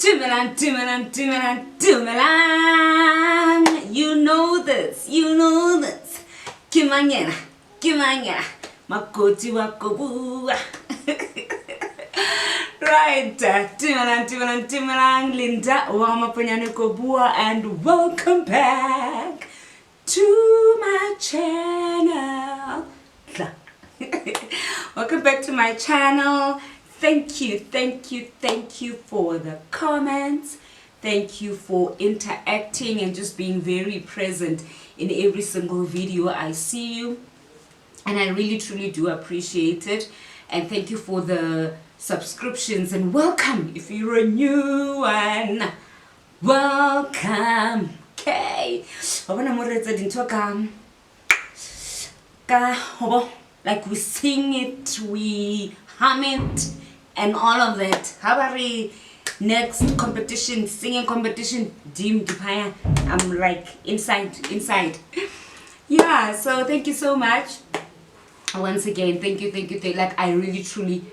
Dumelang. You know this. Kimanyana. Maponyane-Kobua. Right, Dumelang, Linda, Maponyane-Kobua, and welcome back to my channel. Welcome back to my channel. Thank you for the comments. Thank you for interacting and just being very present in every single video I see you. And I really truly do appreciate it. And thank you for the subscriptions, and welcome if you're a new one. Welcome. Okay. Like we sing it, we hum it, and all of that. Habari next competition, singing competition, I'm like inside. Yeah, so thank you so much. Once again, thank you. Like I really truly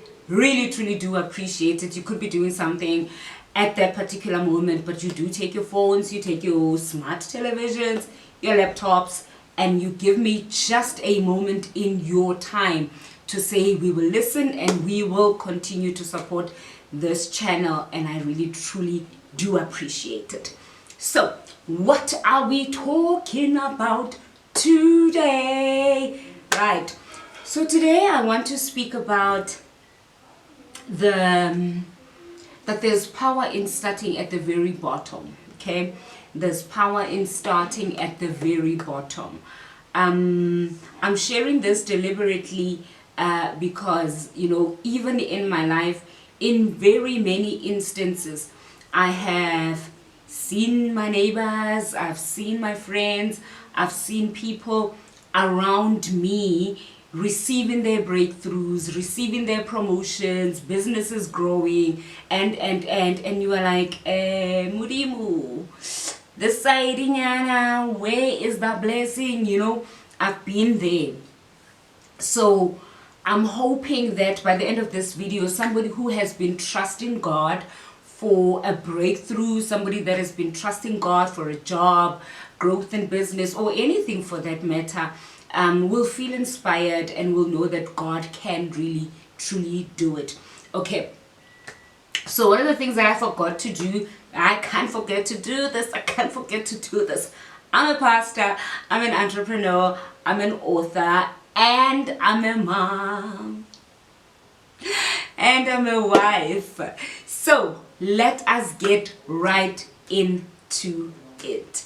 do appreciate it. You could be doing something at that particular moment, but you do take your phones, you take your smart televisions, your laptops, and you give me just a moment in your time to say we will listen and we will continue to support this channel, and I really truly do appreciate it. So what are we talking about today? Right, so today I want to speak about that there's power in starting at the very bottom. Okay, there's power in starting at the very bottom. I'm sharing this deliberately because, you know, even in my life, in very many instances, I have seen my neighbors, I've seen my friends, I've seen people around me receiving their breakthroughs, receiving their promotions, businesses growing, and you are like, Mudimu, this side, where is that blessing? You know, I've been there. So I'm hoping that by the end of this video, somebody who has been trusting God for a breakthrough, somebody that has been trusting God for a job, growth in business, or anything for that matter, will feel inspired and will know that God can really truly do it. Okay, so one of the things that I forgot to do, I can't forget to do this, I'm a pastor, I'm an entrepreneur, I'm an author, and I'm a mom, and I'm a wife. So let us get right into it.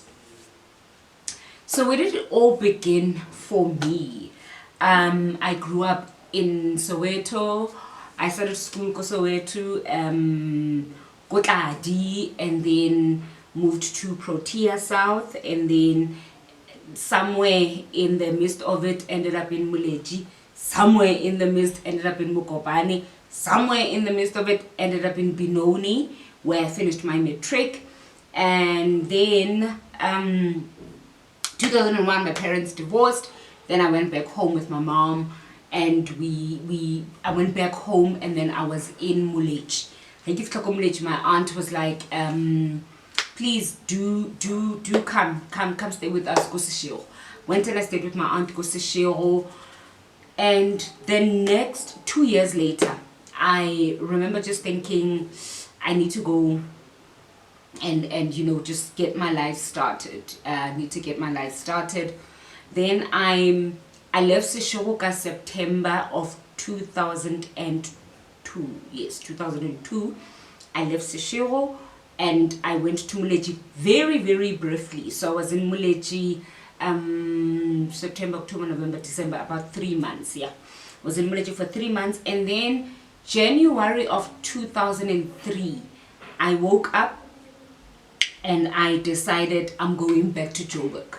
So where did it all begin for me? I grew up in Soweto. I started school in Soweto, Kotladi, and then moved to Protea South, and then somewhere in the midst of it ended up in Muleji, somewhere in the midst ended up in Mukopane, somewhere in the midst of it ended up in Benoni, where I finished my matric. And then 2001 my parents divorced. Then I went back home with my mom, and I went back home, and then I was in Muleji. My aunt was like, please do come stay with us, go Seshego. Went and I stayed with my aunt, go Seshego. And then next 2 years later, I remember just thinking I need to go and you know, just get my life started. Need to get my life started. Then I left Seshego September of 2002. Yes, 2002. I left Seshego and I went to Muleji very briefly. So I was in Muleji September, October, November, December, about 3 months. Yeah, I was in Muleji for 3 months, and then January of 2003 I woke up and I decided I'm going back to Joburg.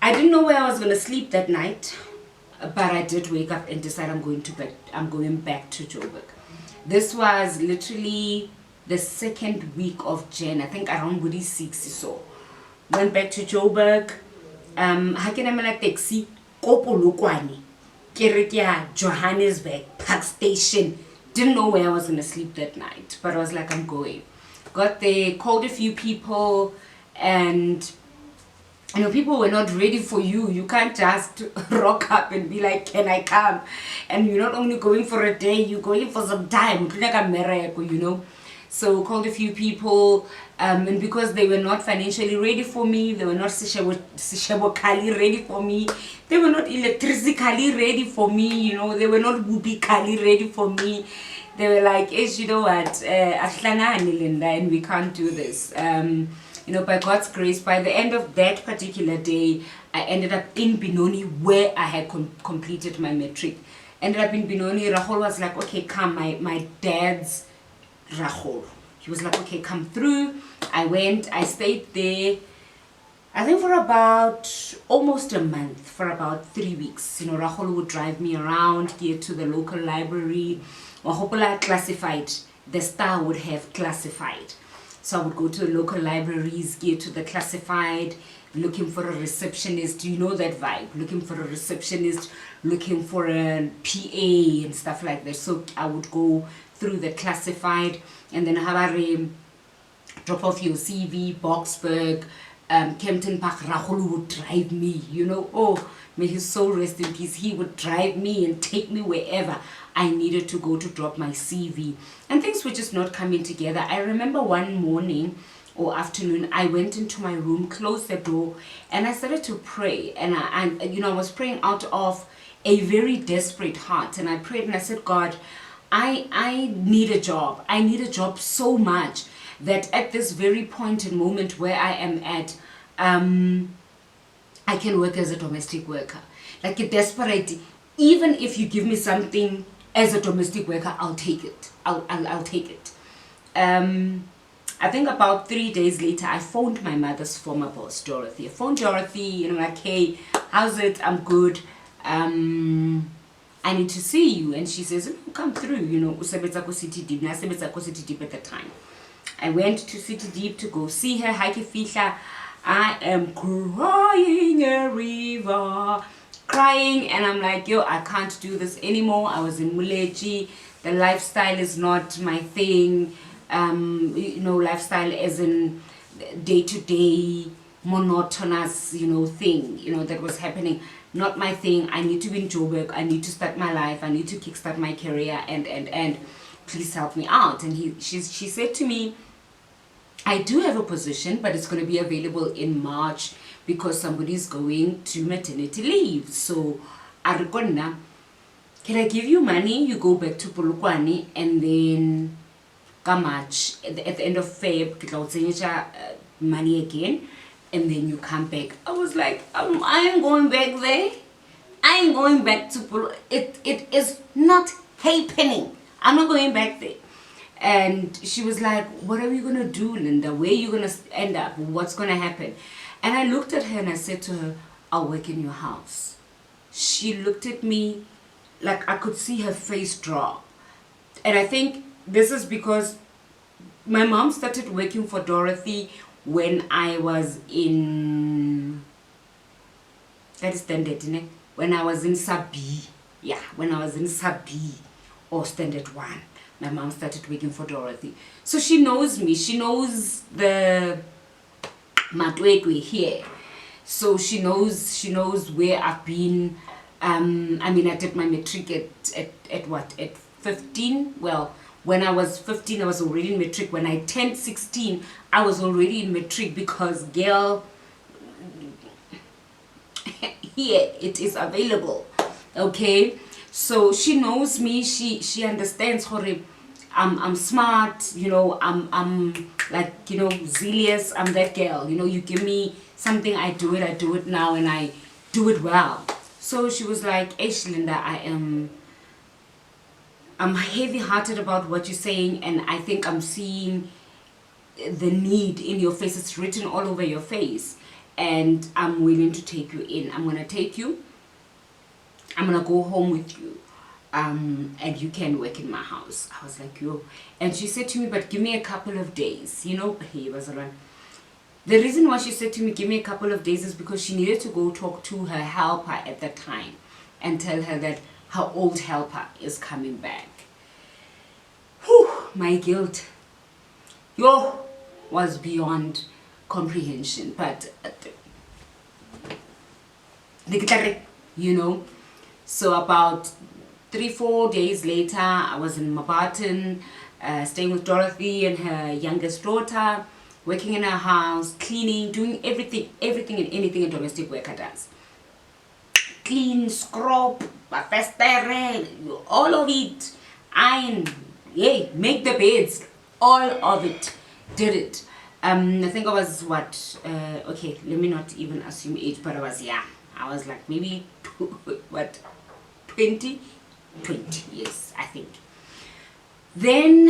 I didn't know where I was going to sleep that night, but I did wake up and decide I'm going back to Joburg. This was literally the second week of Jan, I think around 6 so. Went back to Joburg. Hakenamela taxi ko Polokwane. Johannesburg Park Station didn't know where I was going to sleep that night, but I was like, I'm going. Got there, called a few people, and you know, people were not ready for you. You can't just rock up and be like, can I come? And you're not only going for a day, you're going for some time, you know. So called a few people, and because they were not financially ready for me, they were not sishabokali ready for me, they were not electrically ready for me, you know, they were not whoopee-kali ready for me. They were like, you know what, Linda, and we can't do this. You know, by God's grace, by the end of that particular day, I ended up in Benoni, where I had completed my matric. Ended up in Benoni. Rahul was like, okay, come, my dad's Rahul. He was like, okay, come through. I went, I stayed there, I think for about almost a month, for about 3 weeks. You know, Rahul would drive me around, get to the local library. Wahopola classified, the Star would have classified. So I would go to the local libraries, get to the classified, looking for a receptionist. Do you know that vibe? Looking for a receptionist, looking for a PA and stuff like that. So I would go through the classified, and then Habari, drop off your CV, Boxburg, Kempton Park. Rahul would drive me, you know. Oh, may his soul rest in peace. He would drive me and take me wherever I needed to go to drop my CV. And things were just not coming together. I remember one morning or afternoon, I went into my room, closed the door, and I started to pray. And I you know, I was praying out of a very desperate heart. And I prayed and I said, God, I need a job. I need a job so much that at this very point and moment where I am at, I can work as a domestic worker. Like a desperate, even if you give me something as a domestic worker, I'll take it. I'll take it. I think about 3 days later, I phoned my mother's former boss, Dorothy. I phoned Dorothy, you know, like, hey, how's it? I'm good. I need to see you. And she says, oh, come through, you know, Usebetsa ko City Deep. Na sebetsa ko City Deep at the time. I went to City Deep to go see her. I am crying a river. Crying, and I'm like, yo, I can't do this anymore. I was in Muleji. The lifestyle is not my thing. You know, lifestyle as in day-to-day monotonous, you know, thing, you know, that was happening. Not my thing. I need to be in Joburg. I need to start my life. I need to kickstart my career, and please help me out. And she said to me, I do have a position, but it's going to be available in March because somebody's going to maternity leave. So, Arikonna, can I give you money? You go back to Polokwane, and then March, at the end of Feb, money again, and then you come back. I was like, I ain't going back there. I ain't going back to Polokwane. It is not happening. I'm not going back there. And she was like, what are we going to do, Linda? Where are you going to end up? What's going to happen? And I looked at her and I said to her, I'll work in your house. She looked at me like I could see her face drop. And I think this is because my mom started working for Dorothy when I was in, that is standard, when I was in Sub-B. Yeah, when I was in Sub-B or Standard 1. My mom started working for Dorothy. So she knows me. She knows the Matwetwe here. So she knows where I've been. I mean, I did my matric at what? At 15? Well, when I was 15, I was already in matric. When I turned 16, I was already in matric because, girl, here it is available. Okay? So she knows me. She understands how I'm smart, you know, I'm like, you know, zealous. I'm that girl, you know, you give me something, I do it now, and I do it well. So she was like, Eish, Linda, I'm heavy-hearted about what you're saying, and I think I'm seeing the need in your face. It's written all over your face, and I'm willing to take you in. I'm going to take you. I'm going to go home with you. And you can work in my house. I was like, yo. And she said to me, but give me a couple of days. You know, he was around. The reason why she said to me, give me a couple of days, is because she needed to go talk to her helper at that time and tell her that her old helper is coming back. my guilt, was beyond comprehension. But, you know, so about 3-4 days later, I was in Maponyane, staying with Dorothy and her youngest daughter, working in her house, cleaning, doing everything and anything a domestic worker does. Clean, scrub, all of it, iron, yay, make the beds, all of it, did it. I think I was okay, let me not even assume age, but I was young. I was like maybe 20, yes, I think. Then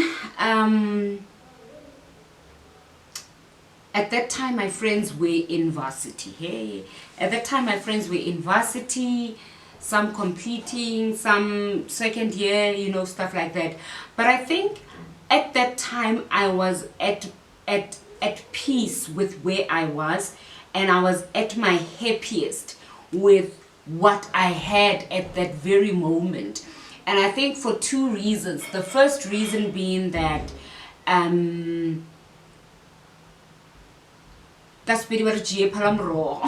at that time my friends were in varsity. Hey, at that time my friends were in varsity, some completing, some second year, you know, stuff like that. But I think at that time I was at peace with where I was, and I was at my happiest with what I had at that very moment. And I think for 2 reasons. The first reason being that that's pretty much G Palamro.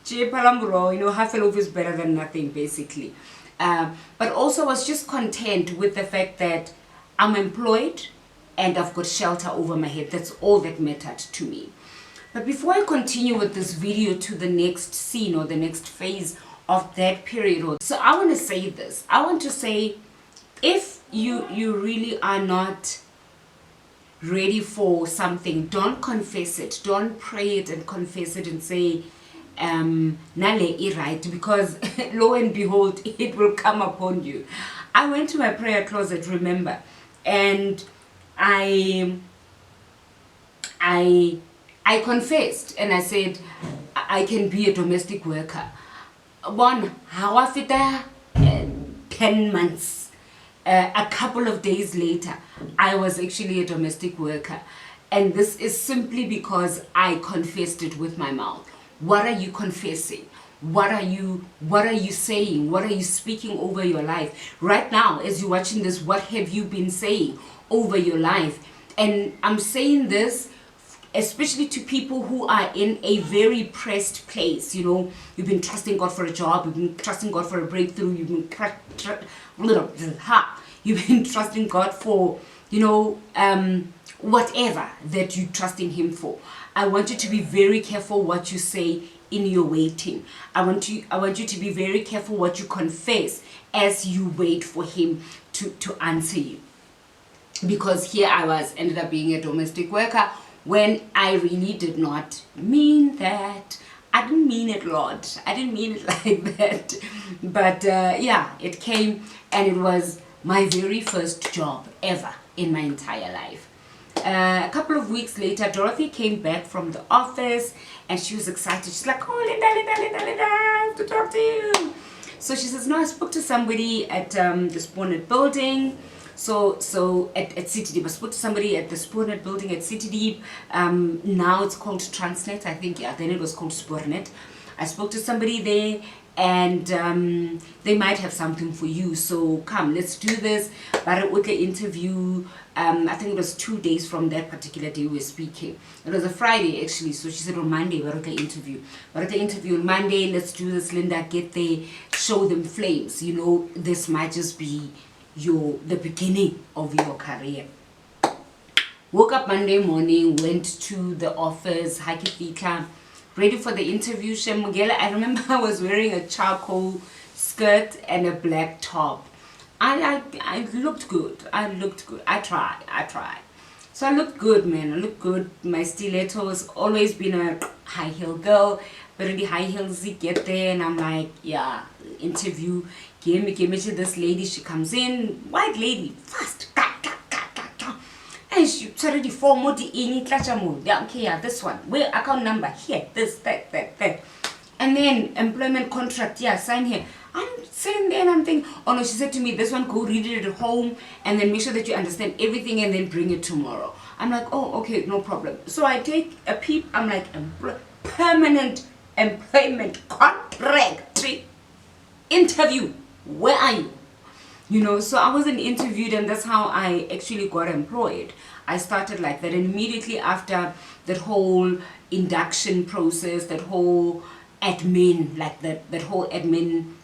G Palamro, you know, half a loaf is better than nothing, basically. But also I was just content with the fact that I'm employed and I've got shelter over my head. That's all that mattered to me. But before I continue with this video to the next scene or the next phase of that period, so I want to say this. I want to say, if you really are not ready for something, don't confess it. Don't pray it and confess it and say, nale right, because lo and behold, it will come upon you. I went to my prayer closet, remember, and I confessed, and I said I can be a domestic worker. How after 10 months, a couple of days later, I was actually a domestic worker. And this is simply because I confessed it with my mouth. What are you confessing? What are you saying? What are you speaking over your life? Right now, as you're watching this, what have you been saying over your life? And I'm saying this especially to people who are in a very pressed place. You know, you've been trusting God for a job, you've been trusting God for a breakthrough, you've been trusting God for, you know, whatever that you're trusting Him for. I want you to be very careful what you say in your waiting. I want you to be very careful what you confess as you wait for Him to answer you. Because here I ended up being a domestic worker when I really did not mean that. I didn't mean it, Lord. I didn't mean it like that. But yeah, it came, and it was my very first job ever in my entire life. A couple of weeks later, Dorothy came back from the office, and she was excited. She's like, oh, Linda, I have to talk to you. So she says, no, I spoke to somebody at the Spoonnet building. So at City Deep, I spoke to somebody at the Spoonnet building at City Deep. Now it's called Transnet, I think. Yeah, then it was called Spoonnet. I spoke to somebody there, and they might have something for you. So come, let's do this. But with the interview, I think it was 2 days from that particular day we were speaking. It was a Friday, actually. So she said on Monday, we're at the interview. We're at the interview on Monday. Let's do this, Linda. Get there, show them flames. You know, this might just be the beginning of your career. Woke up Monday morning, went to the office, Hakifika, ready for the interview. Shemugela, I remember I was wearing a charcoal skirt and a black top. I looked good. I tried. So I looked good, man. I looked good. My stilettos, always been a high heel girl, but in the high heels, you get there, and I'm like, yeah, interview. Give me to this lady. She comes in, white lady, fast, and she started the form more the any yeah, okay, yeah, this one, where account number here, this, that, and then employment contract, yeah, sign here. I'm sitting there and I'm thinking, oh no, she said to me, this one, go read it at home and then make sure that you understand everything and then bring it tomorrow. I'm like, oh, okay, no problem. So I take a peep. I'm like, permanent employment contract interview. Where are you? you know. So I wasn't interviewed, and that's how I actually got employed. I started like that, and immediately after that whole induction process, that whole admin, like that whole admin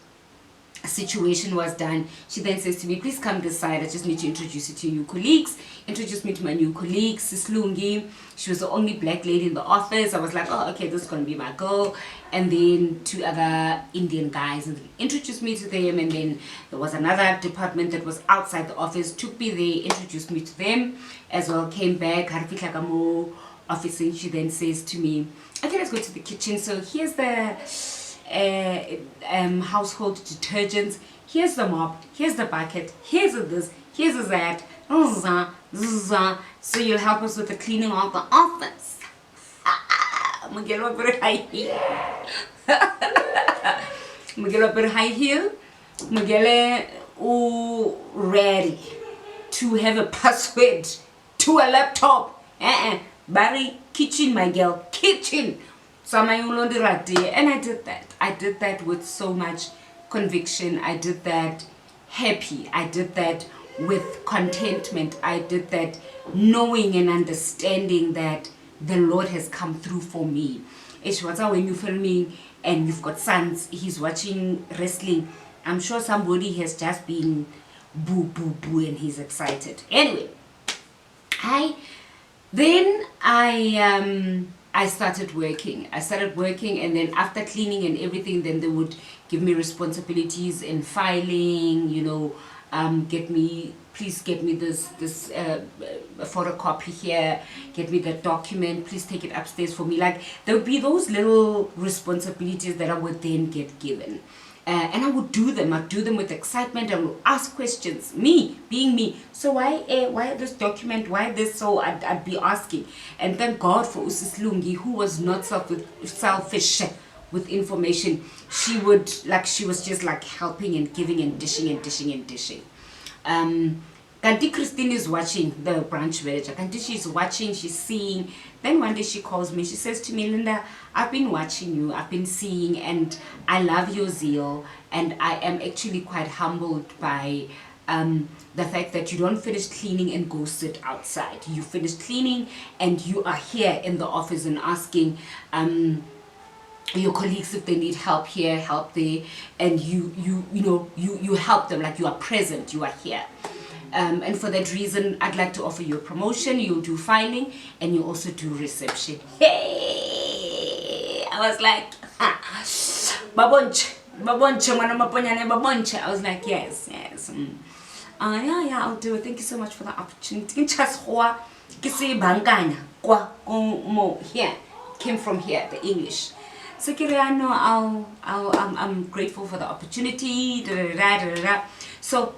situation was done, she then says to me, please come this side, I just need to introduce you to your colleagues. Introduced me to my new colleague, Sis Lungi. She was the only black lady in the office. I was like, oh, okay, this is going to be my girl. And then two other Indian guys, and introduced me to them. And then there was another department that was outside the office, took me there, introduced me to them as well, came back, office, and she then says to me, okay, let's go to the kitchen. So here's the household detergents, here's the mop, here's the bucket, here's this, here's that, so you'll help us with the cleaning of the office. Mugelo very high heel. Mugelo very high heel. Mugele ready to have a password to a laptop. Barry kitchen, my girl, kitchen. So and I did that. I did that with so much conviction. I did that happy. I did that with contentment. I did that knowing and understanding that the Lord has come through for me. It's what's when you're filming and you've got sons, he's watching wrestling. I'm sure somebody has just been boo boo boo and he's excited. Anyway, I started working. And then after cleaning and everything, then they would give me responsibilities in filing, you know, please get me this photocopy here, get me the document, please take it upstairs for me. Like there would be those little responsibilities that I would then get given. And I would do them. I'd do them with excitement. I would ask questions. Me, being me. So why this document? Why this? So I'd be asking. And thank God for Usis Lungi, who was not selfish with information. She was just like helping and giving and dishing and dishing and dishing. Kanti Christine is watching, the branch manager. Kanti, she's watching, she's seeing. Then one day she calls me. She says to me, Linda, I've been watching you, I've been seeing, and I love your zeal. And I am actually quite humbled by the fact that you don't finish cleaning and go sit outside. You finish cleaning and you are here in the office and asking your colleagues if they need help here, help there, and you help them, like you are present, you are here. And for that reason, I'd like to offer you a promotion. You'll do filing and you also do reception. Hey! I was like, babonche, mwana Maponyane, babonche. I was like, yes. Yeah, I'll do it. Thank you so much for the opportunity. Here, came from here, the English. So I'm grateful for the opportunity. So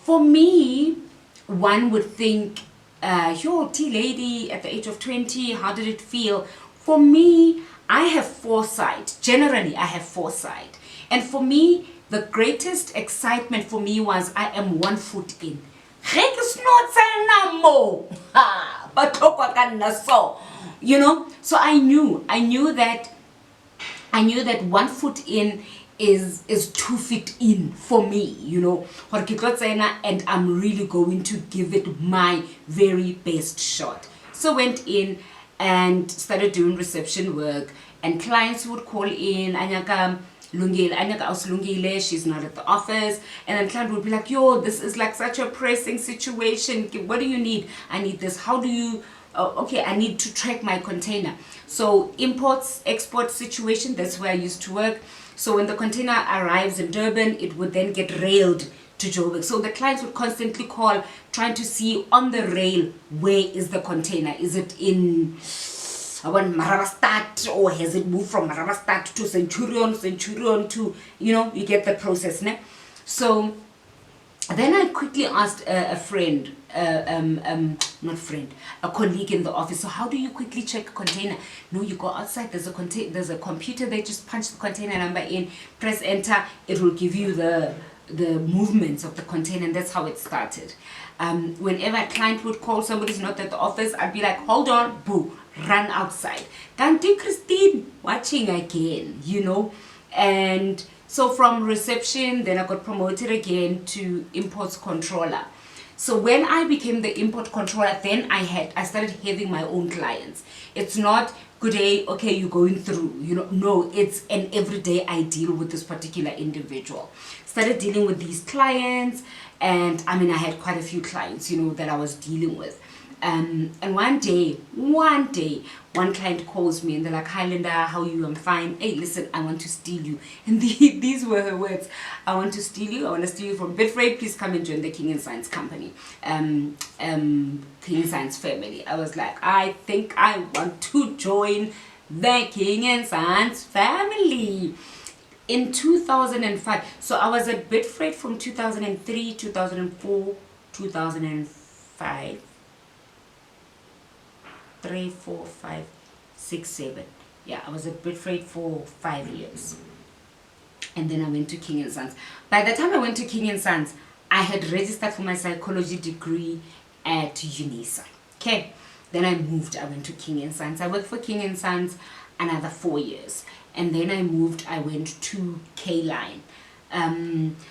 for me, one would think, yo, tea lady at the age of 20, how did it feel? For me, I have foresight. Generally, I have foresight. And for me, the greatest excitement for me was I am 1 foot in. You know, so I knew that 1 foot in is 2 feet in for me, you know, and I'm really going to give it my very best shot. So went in and started doing reception work, and clients would call in, Anyaka Lungile, she's not at the office, and then client would be like, yo, this is like such a pressing situation, what do you need? I need this. How do you okay, I need to track my container. So imports, export situation, that's where I used to work. So when the container arrives in Durban, it would then get railed to Joburg. So the clients would constantly call, trying to see on the rail, where is the container? Is it in Marabastad, or has it moved from Marabastad to Centurion to, you know, you get the process, ne? So then I quickly asked a friend, a colleague in the office, so how do you quickly check a container? No, you go outside, there's a computer there, just punch the container number in, press enter, it will give you the movements of the container, and that's how it started. Whenever a client would call, somebody's not at the office, I'd be like, hold on, boo, run outside. Kanti Christine, watching again, you know, and So from reception, then I got promoted again to imports controller. So when I became the import controller, then I started having my own clients. It's not good day, okay, you're going through, no, it's an everyday I deal with this particular individual. Started dealing with these clients, and I mean, I had quite a few clients, that I was dealing with. And one day, one client calls me and they're like, "Hi Linda, how are you?" "I'm fine." "Hey, listen, I want to steal you." And these were her words. "I want to steal you. I want to steal you from Bitfreight. Please come and join the King and Science company. King and Science family." I was like, I think I want to join the King and Science family. In 2005, so I was at Bitfreight from 2003, 2004, 2005. 3, 4, 5, 6, 7. Yeah, I was at Bitfreight for 5 years. And then I went to King and Sons. By the time I went to King and Sons, I had registered for my psychology degree at UNISA. Okay. Then I moved. I went to King and Sons. I worked for King and Sons another 4 years. And then I went to K-Line.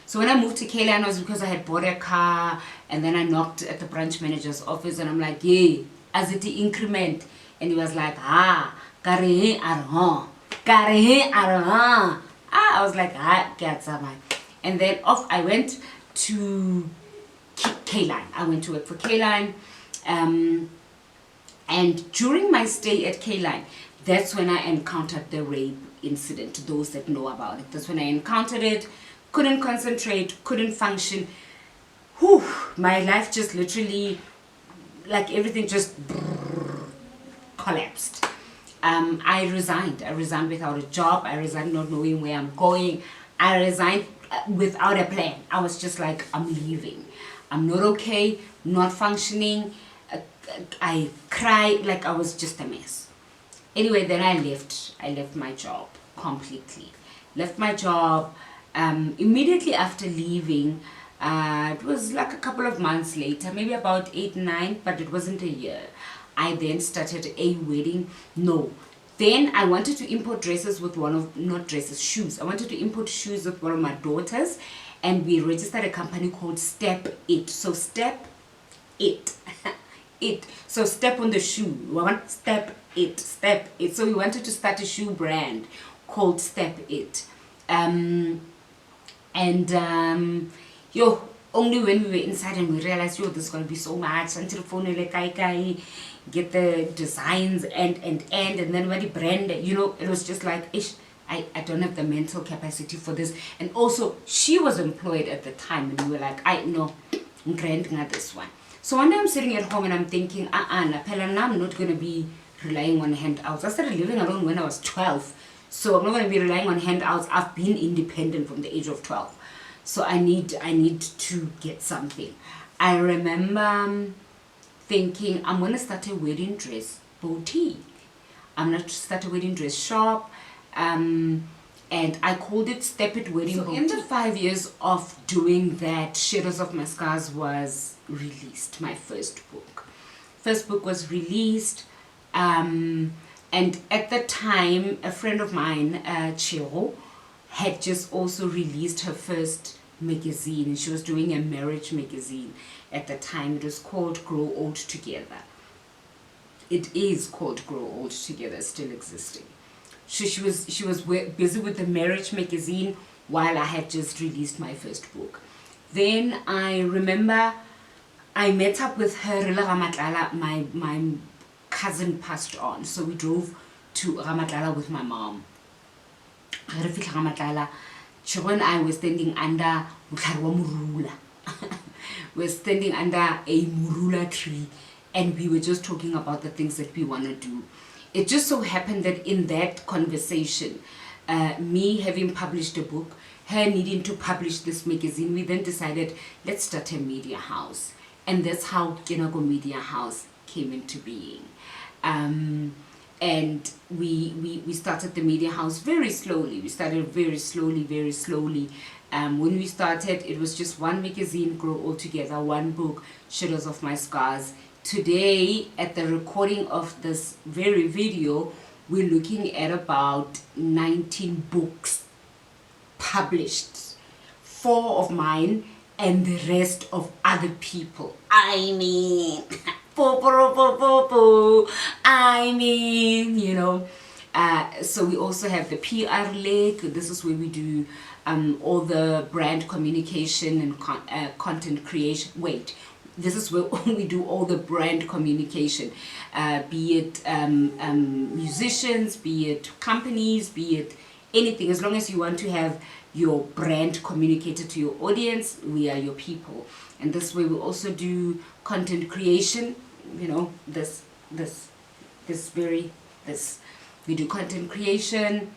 So when I moved to K-Line, it was because I had bought a car, and then I knocked at the branch manager's office and I'm like, "Yeah, as it increment." And he was like, "Ah, kare arha, kare arha." I was like, "Ah, get some." And then off I went to K-Line. I went to work for K-Line. And during my stay at K-Line, that's when I encountered the rape incident. Those that know about it, that's when I encountered it. Couldn't concentrate, couldn't function. Whew, my life just literally, like everything just collapsed. I resigned. I resigned without a job. I resigned not knowing where I'm going. I resigned without a plan. I was just like, I'm leaving. I'm not okay, not functioning. I cried like I was just a mess. Anyway, then I left my job completely. Left my job. Immediately after leaving, it was like a couple of months later, maybe about 8, 9, but it wasn't a year. I then started a wedding. No. Then I wanted to import dresses with shoes. I wanted to import shoes with one of my daughters, and we registered a company called Step It. So Step It. So step on the shoe. We want Step It. So we wanted to start a shoe brand called Step It. Only when we were inside and we realized, this is going to be so much, until phone get the designs and then when the brand, it was just like, I don't have the mental capacity for this. And also, she was employed at the time, and we were like, I'm granting this one. So one day I'm sitting at home and I'm thinking, I'm not going to be relying on handouts. I started living alone when I was 12. So I'm not going to be relying on handouts. I've been independent from the age of 12. So I need to get something. I remember thinking, I'm going to start a wedding dress boutique. I'm going to start a wedding dress shop. And I called it Step It Wedding Boutique. In the 5 years of doing that, Shadows of My Scars was released. My first book. First book was released. And at the time, a friend of mine, Chiro, had just also released her first magazine. And she was doing a marriage magazine at the time. It was called Grow Old Together. It is called Grow Old Together, still existing. So she was busy with the marriage magazine while I had just released my first book. Then I remember I met up with her. My cousin passed on, so we drove to Ramatlala with my mom. Chiro and I were standing under murula. We're standing under a murula tree, and we were just talking about the things that we want to do. It just so happened that in that conversation, me having published a book, her needing to publish this magazine, we then decided, let's start a media house. And that's how Kenago Media House came into being. And we started the media house very slowly. We started very slowly. When we started, it was just one magazine, Grow All Together, one book, Shadows of My Scars. Today, at the recording of this very video, we're looking at about 19 books published 4 of mine and the rest of other people. I mean, I mean, you know. So we also have the PR leg. This is where we do all the brand communication and content creation. Wait, this is where we do all the brand communication, be it musicians, be it companies, be it anything. As long as you want to have your brand communicated to your audience, we are your people. And this way we also do content creation. You know, we do content creation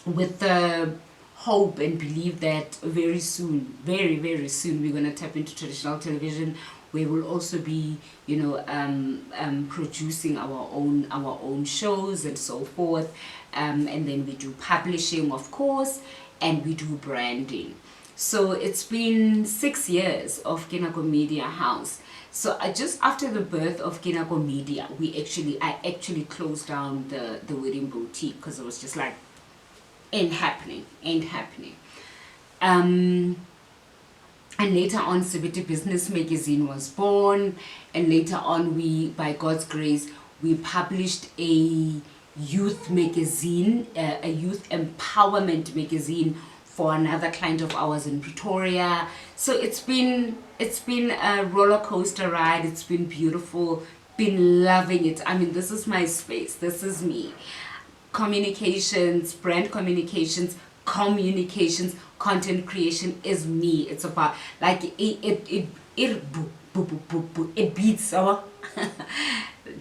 with the hope and believe that very soon, very, very soon, we're going to tap into traditional television, where we'll also be, you know, producing our own shows and so forth. And then we do publishing, of course, and we do branding. So it's been 6 years of Kinako Media House. So just after the birth of Kinako Media, I actually closed down the wedding boutique, because it was just like, ain't happening. And later on, Sibiti Business Magazine was born, and later on, by God's grace, we published a youth magazine, a youth empowerment magazine for another client of ours in Pretoria. So it's been a roller coaster ride. It's been beautiful. Been loving it. I mean, this is my space. This is me. Communications, brand communications, content creation is me. It's about like it beats our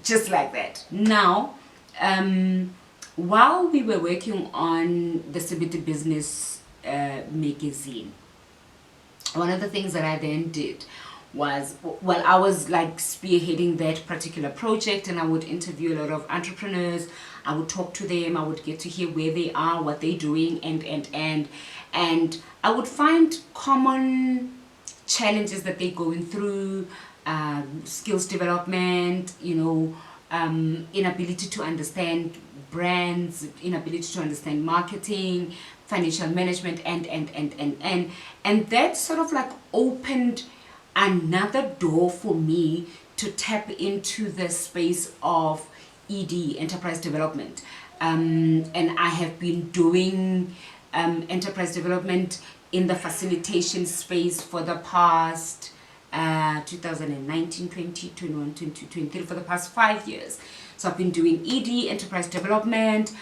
just like that. Now, while we were working on the Sibiti Business magazine, one of the things that I then did was, well, I was like spearheading that particular project, and I would interview a lot of entrepreneurs. I would talk to them. I would get to hear where they are, what they're doing, and I would find common challenges that they're going through, skills development, you know, inability to understand brands, inability to understand marketing, financial management, and that sort of like opened another door for me to tap into the space of ED, enterprise development. And I have been doing enterprise development in the facilitation space for the past 2019, 20, 21, 22, 23, for the past 5 years. So I've been doing ED, enterprise development,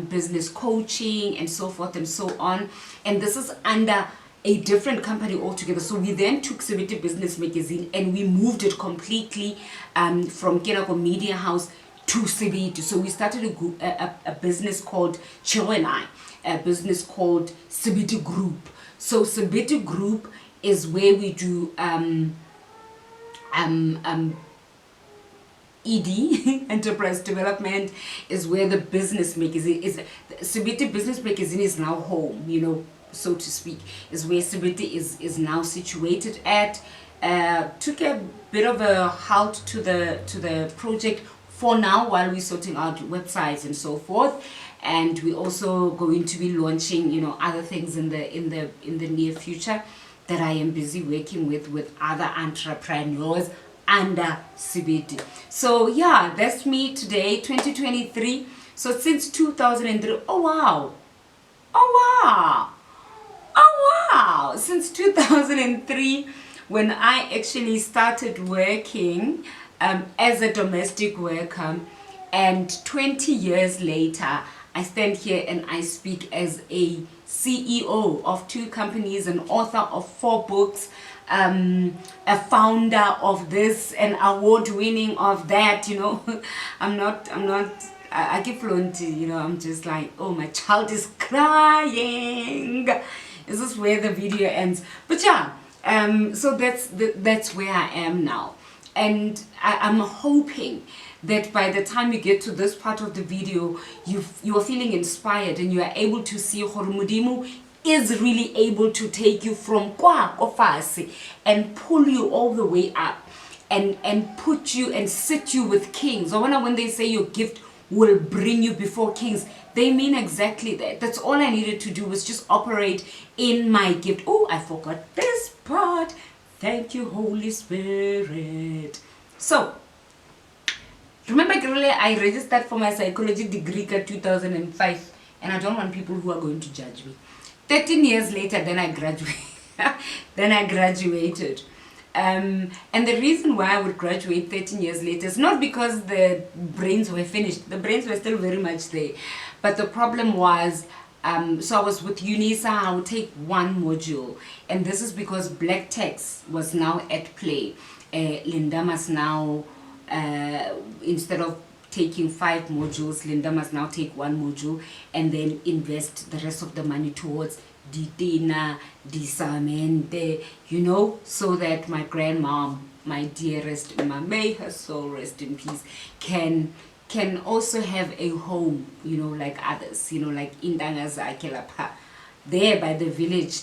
business coaching, and so forth and so on. And this is under a different company altogether. So we then took Sibiti Business Magazine and we moved it completely from Kinako Media House to Sibiti. So we started a business called Chiro and I, a business called Sibiti Group. So Sibiti Group is where we do ED, enterprise development, is where the business magazine is. Sibiti Business Magazine is now home, you know, so to speak, is where Sibiti is now situated at. Took a bit of a halt to the project for now while we're sorting out websites and so forth, and we're also going to be launching, you know, other things in the near future that I am busy working with other entrepreneurs under Sibiti. So yeah, that's me today, 2023. So since 2003, oh wow, since 2003, when I actually started working as a domestic worker, and 20 years later, I stand here and I speak as a CEO of 2 companies, an author of 4 books, a founder of this, an award winning of that, you know. I get fluent, you know, I'm just like, oh, my child is crying. This is where the video ends. But yeah, so that's where I am now. And I'm hoping that by the time you get to this part of the video, you are feeling inspired and you are able to see Mudimu is really able to take you from kwa ofasi and pull you all the way up and put you and sit you with kings. Or when they say your gift will bring you before kings, They mean exactly that. That's all I needed to do was just operate in my gift. Oh, I forgot this part. Thank you, Holy Spirit. So, remember, earlier I registered for my psychology degree in 2005, and I don't want people who are going to judge me. 13 years later, then I graduated. then I graduated. And the reason why I would graduate 13 years later is not because the brains were finished. The brains were still very much there. But the problem was, so I was with UNISA, I would take one module. And this is because black text was now at play. Linda must now, instead of taking 5 modules, Linda must now take 1 module and then invest the rest of the money towards Ditina, Disamente, you know, so that my grandmom, my dearest, may her soul rest in peace, can also have a home, you know, like others, you know, like Indangaza Kelapa. There by the village,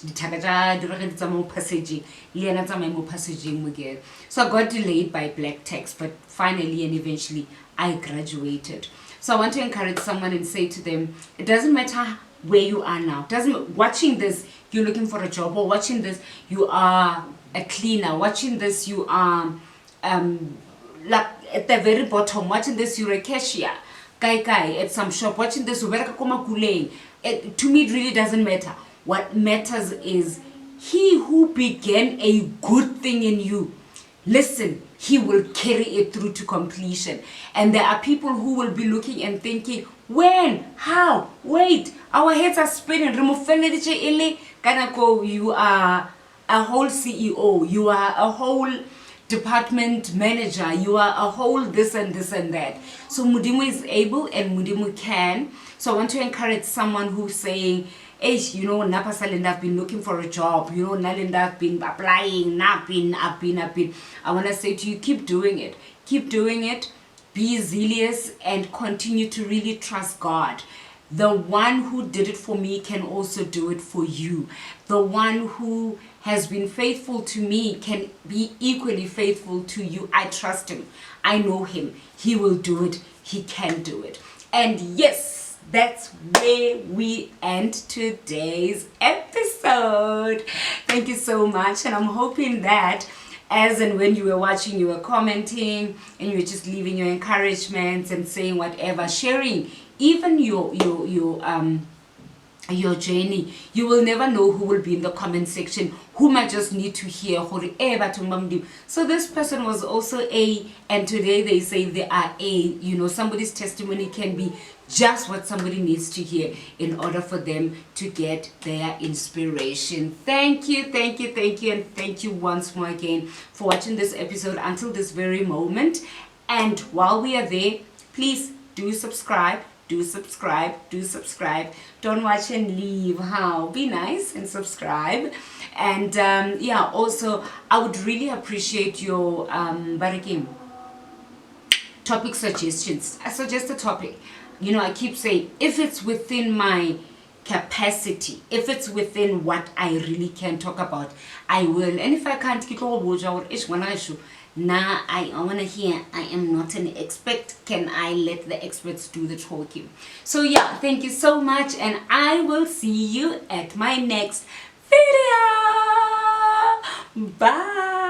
so I got delayed by black text, but finally and eventually I graduated. So I want to encourage someone and say to them, it doesn't matter where you are now. Watching this, you're looking for a job, or watching this, you are a cleaner. Watching this, you are like at the very bottom. Watching this, you're a cashier. Kai at some shop. Watching this, to me it really doesn't matter. What matters is he who began a good thing in you. Listen, he will carry it through to completion. And there are people who will be looking and thinking, when, how, wait, our heads are spinning. You are a whole CEO, you are a whole department manager, you are a whole this and this and that. So Mudimu is able and Mudimu can. So I want to encourage someone who's saying, hey, you know, Napasalinda, I've been looking for a job, you know, Nalinda, I've been applying, I've been. I want to say to you, keep doing it. Keep doing it. Be zealous and continue to really trust God. The one who did it for me can also do it for you. The one who has been faithful to me can be equally faithful to you. I trust him. I know him. He will do it. He can do it. And yes, that's where we end today's episode. Thank you so much. And I'm hoping that as and when you were watching, you were commenting and you were just leaving your encouragements and saying whatever, sharing even your journey. You will never know who will be in the comment section, who might just need to hear. So this person was also A, and today they say they are A. You know, somebody's testimony can be just what somebody needs to hear in order for them to get their inspiration. Thank you, and thank you once more again for watching this episode until this very moment. And while we are there, please do subscribe. Don't watch and leave. How? Be nice and subscribe. And yeah, also I would really appreciate your topic suggestions. I suggest a topic. You know, I keep saying, if it's within my capacity, if it's within what I really can talk about, I will. And if I can't, nah, I want to hear, I am not an expert. Can I let the experts do the talking? So yeah, thank you so much, and I will see you at my next video. Bye.